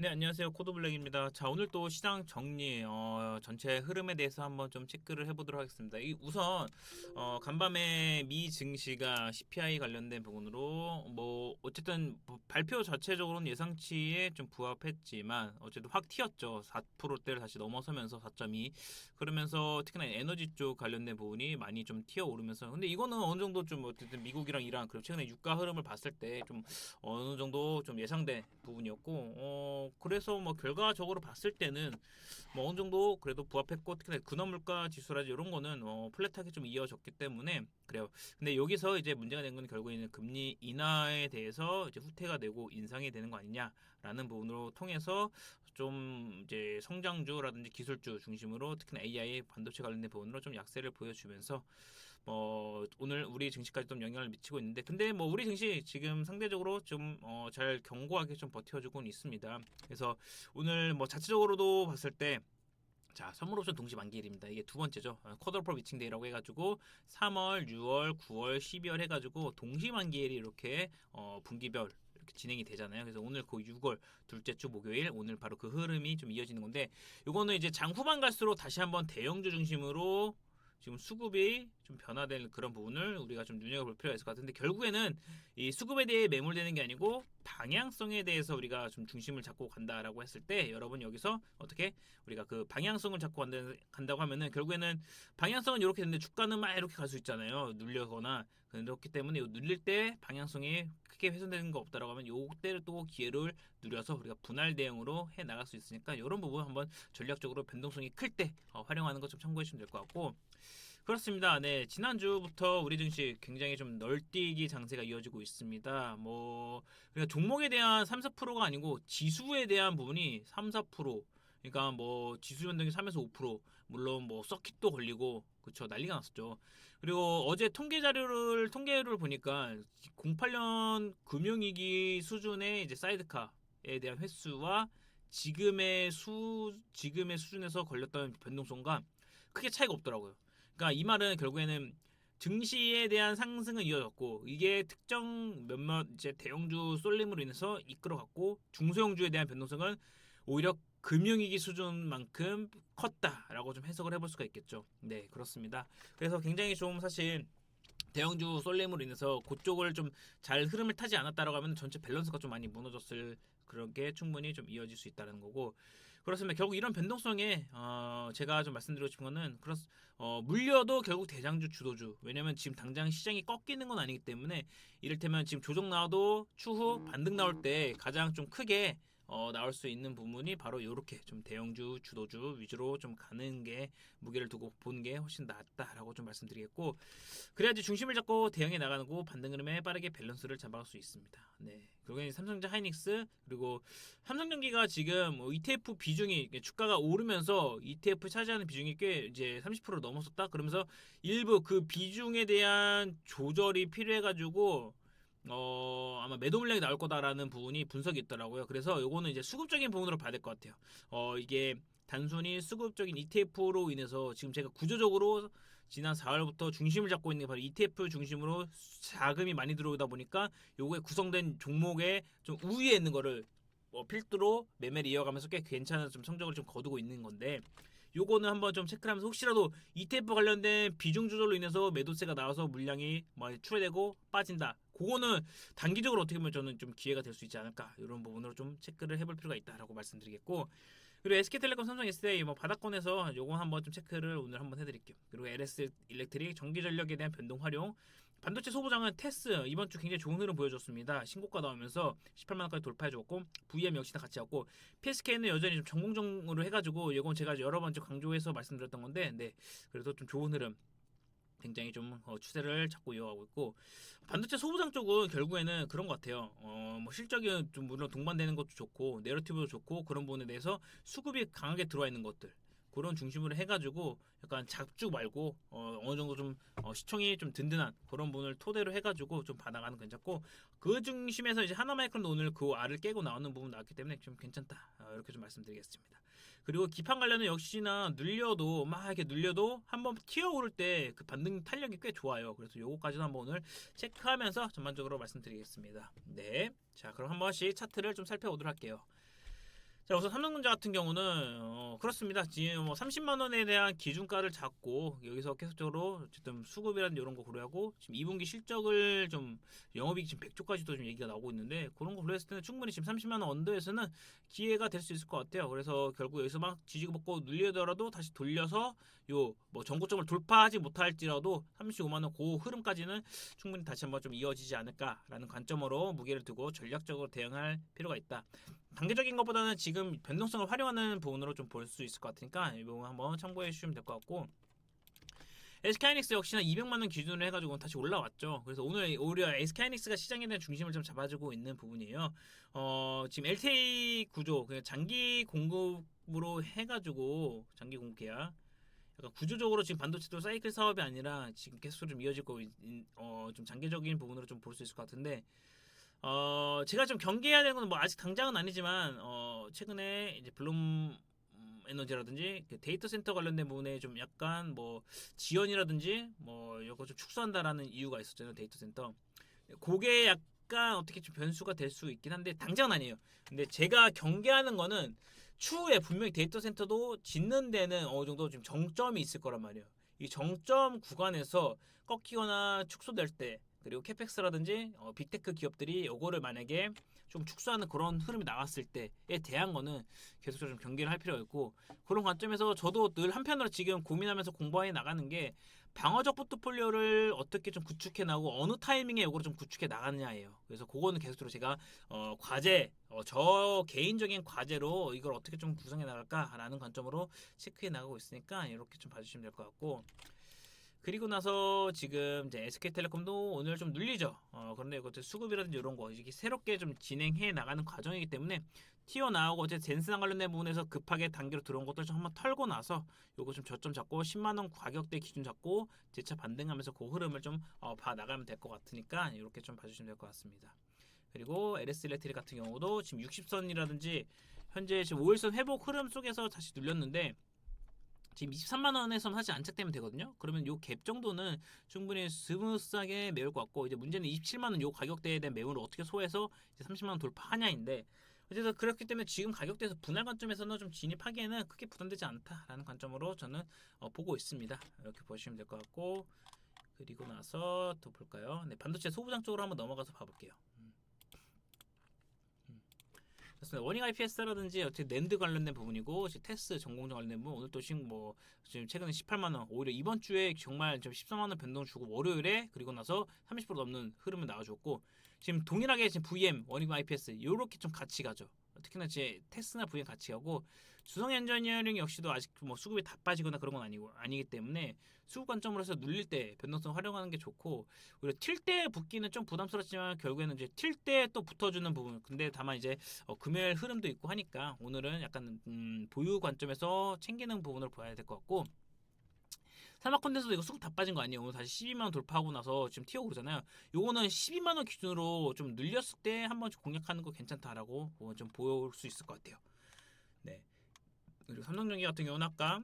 네, 안녕하세요. 코드블랙입니다. 자, 오늘 또 시장 정리, 전체 흐름에 대해서 한번 좀 체크를 해보도록 하겠습니다. 우선, 간밤에 미 증시가 CPI 관련된 부분으로, 어쨌든, 발표 자체적으로는 예상치에 좀 부합했지만, 어쨌든 확 튀었죠. 4%대를 다시 넘어서면서 4.2. 그러면서 특히나 에너지 쪽 관련된 부분이 많이 좀 튀어오르면서, 근데 이거는 어느 정도 좀 어쨌든 미국이랑 이란, 그리고 최근에 유가 흐름을 봤을 때 좀 어느 정도 좀 예상된 부분이었고, 그래서 뭐 결과적으로 봤을 때는 뭐 어느 정도 그래도 부합했고, 특히나 근원물가 지수라지 이런 거는 플랫하게 좀 이어졌기 때문에 그래요. 근데 여기서 이제 문제가 된 건 결국에는 금리 인하에 대해서 이제 후퇴가 되고 인상이 되는 거 아니냐라는 부분으로 통해서 좀 이제 성장주라든지 기술주 중심으로 특히나 AI 반도체 관련된 부분으로 좀 약세를 보여주면서 오늘 우리 증시까지 좀 영향을 미치고 있는데, 근데 뭐 우리 증시 지금 상대적으로 좀 잘 견고하게 좀 버텨주고는 있습니다. 그래서 오늘 뭐 자체적으로도 봤을 때, 자, 선물 옵션 동시 만기일입니다. 이게 두 번째죠. 쿼터풀 위칭데이라고 해가지고 3월, 6월, 9월, 12월 해가지고 동시 만기일이 이렇게 분기별 이렇게 진행이 되잖아요. 그래서 오늘 그 6월 둘째 주 목요일, 오늘 바로 그 흐름이 좀 이어지는 건데, 요거는 이제 장 후반 갈수록 다시 한번 대형주 중심으로 지금 수급이 좀 변화될 그런 부분을 우리가 좀 눈여겨볼 필요가 있을 것 같은데, 결국에는 이 수급에 대해 매몰되는 게 아니고 방향성에 대해서 우리가 좀 중심을 잡고 간다라고 했을 때, 여러분 여기서 어떻게 우리가 그 방향성을 잡고 간다고 하면은 결국에는 방향성은 이렇게 되는데 주가는 막 이렇게 갈 수 있잖아요. 눌려거나. 그렇기 때문에 눌릴 때 방향성이 크게 훼손되는 거 없다라고 하면 요때를 또 기회를 누려서 우리가 분할 대응으로 해 나갈 수 있으니까, 이런 부분 한번 전략적으로 변동성이 클 때 활용하는 거 좀 참고해 주시면 될 것 같고, 그렇습니다. 네, 지난주부터 우리 증시 굉장히 좀 널뛰기 장세가 이어지고 있습니다. 그러니까 종목에 대한 3, 4%가 아니고 지수에 대한 부분이 3, 4%. 그러니까 뭐 지수 변동이 3에서 5%. 물론 뭐 서킷도 걸리고 그쵸, 난리가 났었죠. 그리고 어제 통계를 보니까 08년 금융위기 수준의 이제 사이드카에 대한 횟수와 지금의 수준에서 걸렸던 변동성과 크게 차이가 없더라고요. 그러니까 이 말은 결국에는 증시에 대한 상승은 이어졌고, 이게 특정 몇몇 이제 대형주 쏠림으로 인해서 이끌어갔고, 중소형주에 대한 변동성은 오히려 금융위기 수준만큼 컸다라고 좀 해석을 해볼 수가 있겠죠. 네, 그렇습니다. 그래서 굉장히 좀 사실 대형주 쏠림으로 인해서 그쪽을 좀 잘 흐름을 타지 않았다라고 하면 전체 밸런스가 좀 많이 무너졌을 그런 게 충분히 좀 이어질 수 있다는 거고, 그렇습니다. 결국 이런 변동성에 제가 좀 말씀드리고 싶은 거는 물려도 결국 대장주 주도주, 왜냐면 지금 당장 시장이 꺾이는 건 아니기 때문에, 이를테면 지금 조정 나와도 추후 반등 나올 때 가장 좀 크게 나올 수 있는 부분이 바로 이렇게 좀 대형주 주도주 위주로 좀 가는 게, 무게를 두고 보는 게 훨씬 낫다라고 좀 말씀드리겠고, 그래야지 중심을 잡고 대응해 나가고 반등 흐름에 빠르게 밸런스를 잡아갈 수 있습니다. 네. 그리고 삼성전자 하이닉스, 그리고 삼성전기가 지금 ETF 비중이, 주가가 오르면서 ETF 차지하는 비중이 꽤 이제 30% 넘었었다. 그러면서 일부 그 비중에 대한 조절이 필요해가지고 아마 매도 물량이 나올 거다라는 부분이 분석이 있더라고요. 그래서 요거는 이제 수급적인 부분으로 봐야 될 것 같아요. 이게 단순히 수급적인 ETF로 인해서 지금 제가 구조적으로 지난 4월부터 중심을 잡고 있는 게 바로 ETF 중심으로 자금이 많이 들어오다 보니까 요거에 구성된 종목의 좀 우위에 있는 거를 필두로 매매를 이어가면서 꽤 괜찮은 좀 성적을 좀 거두고 있는 건데, 요거는 한번 좀 체크를 하면서 혹시라도 ETF 관련된 비중 조절로 인해서 매도세가 나와서 물량이 뭐 출회되고 빠진다, 그거는 단기적으로 어떻게 보면 저는 좀 기회가 될 수 있지 않을까, 이런 부분으로 좀 체크를 해볼 필요가 있다라고 말씀드리겠고, 그리고 SK텔레콤, 삼성 SDI 뭐 바닥권에서 요거 한번 좀 체크를 오늘 한번 해드릴게요. 그리고 LS 일렉트릭 전기 전력에 대한 변동 활용, 반도체 소부장은 테스 이번 주 굉장히 좋은 흐름 보여줬습니다. 신고가 나오면서 18만 원까지 돌파해줬고, VM 역시나 같이 왔고, PSK는 여전히 좀 전공정으로 해가지고, 이건 제가 여러 번 강조해서 말씀드렸던 건데, 네, 그래도 좀 좋은 흐름, 굉장히 좀 추세를 잡고 이어가고 있고, 반도체 소부장 쪽은 결국에는 그런 것 같아요. 뭐 실적이 좀 물론 동반되는 것도 좋고 내러티브도 좋고, 그런 부분에 대해서 수급이 강하게 들어와 있는 것들, 그런 중심으로 해가지고 약간 잡주 말고 어느 정도 좀 시총이 좀 든든한 그런 부분을 토대로 해가지고 좀 받아가는 거 괜찮고, 그 중심에서 이제 하나마이크론도 오늘 그 알을 깨고 나오는 부분 나왔기 때문에 좀 괜찮다, 이렇게 좀 말씀드리겠습니다. 그리고 기판 관련은 역시나 눌려도 막 이렇게 눌려도 한번 튀어오를 때 그 반등 탄력이 꽤 좋아요. 그래서 요거까지도 한번 오늘 체크하면서 전반적으로 말씀드리겠습니다. 네, 자 그럼 한 번씩 차트를 좀 살펴보도록 할게요. 자, 우선 삼성전자 같은 경우는 그렇습니다. 지금 뭐 30만 원에 대한 기준가를 잡고 여기서 계속적으로 어쨌든 수급이라는 이런 거 고려하고 지금 2분기 실적을 좀 영업이익 지금 100조까지도 좀 얘기가 나오고 있는데 그런 거 고려했을 때는 충분히 지금 30만 원 언더에서는 기회가 될 수 있을 것 같아요. 그래서 결국 여기서 막 지지고 볶고 눌리더라도 다시 돌려서 요 뭐 전고점을 돌파하지 못할지라도 35만 원 그 흐름까지는 충분히 다시 한번 좀 이어지지 않을까라는 관점으로 무게를 두고 전략적으로 대응할 필요가 있다. 단계적인 것보다는 지금 변동성을 활용하는 부분으로 좀 볼 수 있을 것 같으니까 이 부분 한번 참고해 주시면 될 것 같고 SK하이닉스 역시나 200만 원 기준으로 해가지고 다시 올라왔죠. 그래서 오늘 오히려 SK하이닉스가 시장에 대한 중심을 좀 잡아주고 있는 부분이에요. 지금 LTA 구조, 장기 공급으로 해가지고 장기 공급 계약. 약간 구조적으로 지금 반도체도 사이클 사업이 아니라 지금 계속 좀 이어지고 좀 장기적인 부분으로 좀 볼 수 있을 것 같은데 제가 좀 경계해야 되는 건 뭐 아직 당장은 아니지만 최근에 이제 블룸 에너지라든지 그 데이터 센터 관련된 부분에 좀 약간 뭐 지연이라든지 뭐 이거 좀 축소한다라는 이유가 있었잖아요. 데이터 센터. 그게 약간 어떻게 좀 변수가 될 수 있긴 한데 당장은 아니에요. 근데 제가 경계하는 거는 추후에 분명히 데이터 센터도 짓는 데는 어느 정도 좀 정점이 있을 거란 말이에요. 이 정점 구간에서 꺾이거나 축소될 때 그리고 캐펙스라든지 빅테크 기업들이 요거를 만약에 좀 축소하는 그런 흐름이 나왔을 때에 대한 거는 계속적으로 좀 경계를 할 필요가 있고 그런 관점에서 저도 늘 한편으로 지금 고민하면서 공부해 나가는 게 방어적 포트폴리오를 어떻게 좀 구축해 나가고 어느 타이밍에 이거를 좀 구축해 나가느냐예요. 그래서 그거는 계속적으로 제가 과제 저 개인적인 과제로 이걸 어떻게 좀 구성해 나갈까라는 관점으로 체크해 나가고 있으니까 이렇게 좀 봐주시면 될 것 같고 그리고 나서 지금 이제 SK텔레콤도 오늘 좀 눌리죠. 그런데 이것도 수급이라든지 이런 거 이렇게 새롭게 좀 진행해 나가는 과정이기 때문에 튀어나오고 어제 젠스랑 관련된 부분에서 급하게 단계로 들어온 것들 좀 한번 털고 나서 요거 좀 저점 잡고 10만 원 가격대 기준 잡고 재차 반등하면서 그 흐름을 좀 봐 나가면 될 것 같으니까 이렇게 좀 봐주시면 될 것 같습니다. 그리고 LS 일렉트릭 같은 경우도 지금 60선이라든지 현재 지금 5일선 회복 흐름 속에서 다시 눌렸는데 지금 23만 원에서 사실 안착되면 되거든요. 그러면 요 갭 정도는 충분히 스무스하게 메울 것 같고 이제 문제는 27만 원 요 가격대에 대한 매물을 어떻게 소화해서 이제 30만 원 돌파하냐인데 어쨌든 그렇기 때문에 지금 가격대에서 분할 관점에서는 좀 진입하기에는 크게 부담되지 않다라는 관점으로 저는 보고 있습니다. 이렇게 보시면 될 것 같고 그리고 나서 또 볼까요? 네, 반도체 소부장 쪽으로 한번 넘어가서 봐볼게요. 그렇습니다. 워닝 IPS라든지 어떻게 낸드 관련된 부분이고 테스 전공정 관련된 부분 오늘 또 지금 최근에 18만 원 오히려 이번 주에 정말 좀 14만 원 변동 주고 월요일에 그리고 나서 30% 넘는 흐름을 나와줬고 지금 동일하게 지금 VM 워닝 IPS 이렇게 좀 같이 가죠. 특히나 제 테스나 VM 같이 가고 주성 엔지니어링 역시도 아직 뭐 수급이 다 빠지거나 그런 건 아니기 때문에 수급 관점으로 해서 눌릴 때 변동성 활용하는 게 좋고 오히려 튈 때 붙기는 좀 부담스럽지만 결국에는 이제 튈 때 또 붙어주는 부분 근데 다만 이제 금요일 흐름도 있고 하니까 오늘은 약간 보유 관점에서 챙기는 부분을 봐야 될 것 같고 사막 콘텐츠도 이거 수급 다 빠진 거 아니에요. 오늘 다시 12만 원 돌파하고 나서 지금 튀어 오르잖아요. 요거는 12만 원 기준으로 좀 늘렸을 때 한번 공략하는 거 괜찮다라고 좀 보일 수 있을 것 같아요. 네. 그리고 삼성전기 같은 경우는 아까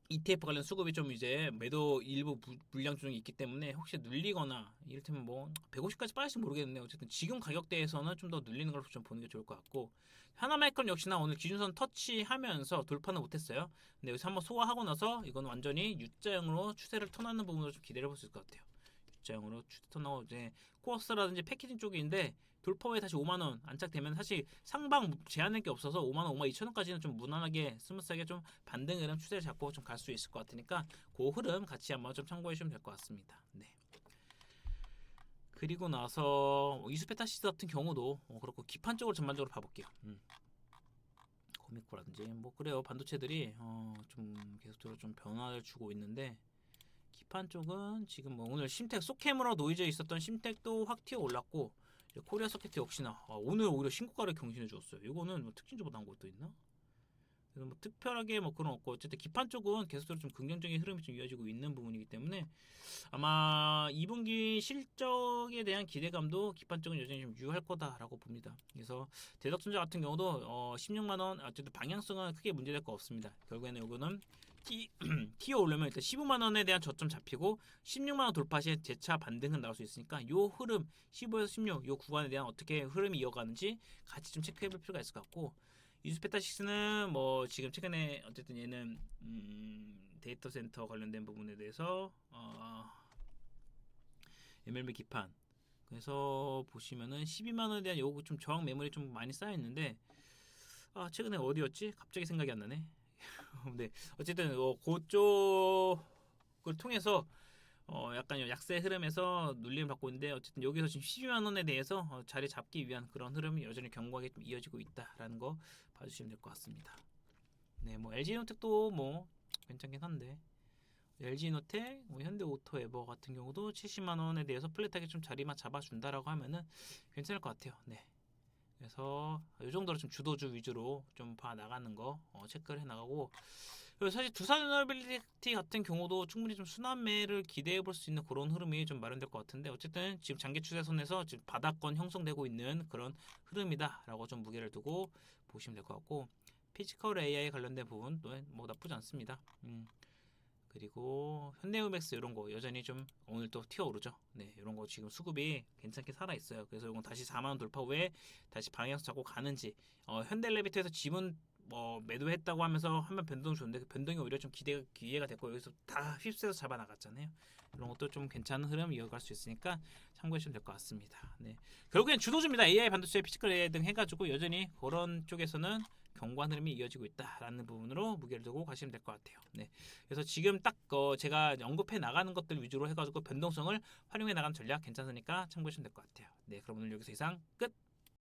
ETF 관련 수급이 좀 이제 매도 일부 물량 조정이 있기 때문에 혹시 눌리거나 이를테면 뭐 150까지 빠질지 모르겠는데 어쨌든 지금 가격대에서는 좀 더 눌리는 걸 좀 보는 게 좋을 것 같고 하나마이크론 역시나 오늘 기준선 터치하면서 돌파는 못했어요. 근데 여기서 한번 소화하고 나서 이건 완전히 U자형으로 추세를 턴하는 부분으로 좀 기대해 볼 수 있을 것 같아요. U자형으로 추세 턴하고 이제 코어스라든지 패키징 쪽인데 돌파 후에 다시 5만 원 안착되면 사실 상방 제한할 게 없어서 5만 원, 5만 2천 원까지는 좀 무난하게 스무스하게 좀 반등 흐름 추세를 잡고 좀 갈 수 있을 것 같으니까 그 흐름 같이 한번 좀 참고해 주시면 될 것 같습니다. 네. 그리고 나서 이수페타시스 같은 경우도 그렇고 기판 쪽으로 전반적으로 봐볼게요. 코미코라든지 뭐 그래요 반도체들이 좀 계속적으로 좀 변화를 주고 있는데 기판 쪽은 지금 뭐 오늘 심텍 소캠으로 놓여져 있었던 심텍도 확 튀어 올랐고 코리아 서킷 역시나 오늘 오히려 신고가를 경신해 주었어요. 이거는 뭐 특징적으로 나온 것도 있나? 그래서 뭐 특별하게 뭐 그런 없고 어쨌든 기판 쪽은 계속적으로 좀 긍정적인 흐름이 좀 이어지고 있는 부분이기 때문에 아마 2분기 실적에 대한 기대감도 기판 쪽은 여전히 좀 유효할 거다라고 봅니다. 그래서 대덕전자 같은 경우도 16만 원 어쨌든 방향성은 크게 문제될 거 없습니다. 결국에는 이거는 T어 오르면 일단 15만 원에 대한 저점 잡히고 16만 원 돌파 시에 재차 반등은 나올 수 있으니까 요 흐름 15에서 16요 구간에 대한 어떻게 흐름이 이어가는지 같이 좀 체크해 볼 필요가 있을 것 같고 이즈페타식스는 뭐 지금 최근에 어쨌든 얘는 데이터 센터 관련된 부분에 대해서 MLB 기판 그래서 보시면은 12만 원에 대한 요구 좀 저항 매물이 좀 많이 쌓여 있는데 최근에 어디였지? 갑자기 생각이 안 나네. 근데 어쨌든 그쪽을 통해서 약간 약세 흐름에서 눌림을 받고 있는데 어쨌든 여기서 지금 12만 원에 대해서 자리 잡기 위한 그런 흐름이 여전히 견고하게 좀 이어지고 있다라는 거 봐주시면 될 것 같습니다. 네, 뭐 LG노텍도 뭐 괜찮긴 한데 LG노텍, 뭐 현대오토에버 같은 경우도 70만 원에 대해서 플랫하게 좀 자리만 잡아준다라고 하면은 괜찮을 것 같아요. 네. 그래서 이 정도로 좀 주도주 위주로 좀 봐 나가는 거 체크를 해 나가고 그리고 사실 두산에너빌리티 같은 경우도 충분히 좀 순환매를 기대해 볼 수 있는 그런 흐름이 좀 마련될 것 같은데 어쨌든 지금 장기 추세선에서 지금 바닥권 형성되고 있는 그런 흐름이다라고 좀 무게를 두고 보시면 될 것 같고 피지컬 AI 관련된 부분도 뭐 나쁘지 않습니다. 그리고 현대우맥스 이런 거 여전히 좀 오늘 또 튀어오르죠. 네, 이런 거 지금 수급이 괜찮게 살아 있어요. 그래서 이건 다시 4만 원 돌파 후에 다시 방향성 잡고 가는지 현대레비트에서 지분 매도했다고 하면서 한번 변동 줬는데 그 변동이 오히려 좀 기회가 됐고 여기서 다 휩쓸어서 잡아 나갔잖아요. 이런 것도 좀 괜찮은 흐름 이어갈 수 있으니까 참고해 주시면 될 것 같습니다. 네, 결국엔 주도주입니다. AI 반도체, 피지컬 AI 등 해가지고 여전히 그런 쪽에서는 견고한 흐름이 이어지고 있다라는 부분으로 무게를 두고 가시면 될 것 같아요. 네. 그래서 지금 딱 제가 언급해 나가는 것들 위주로 해가지고 변동성을 활용해 나가는 전략 괜찮으니까 참고하시면 될 것 같아요. 네, 그럼 오늘 여기서 이상 끝.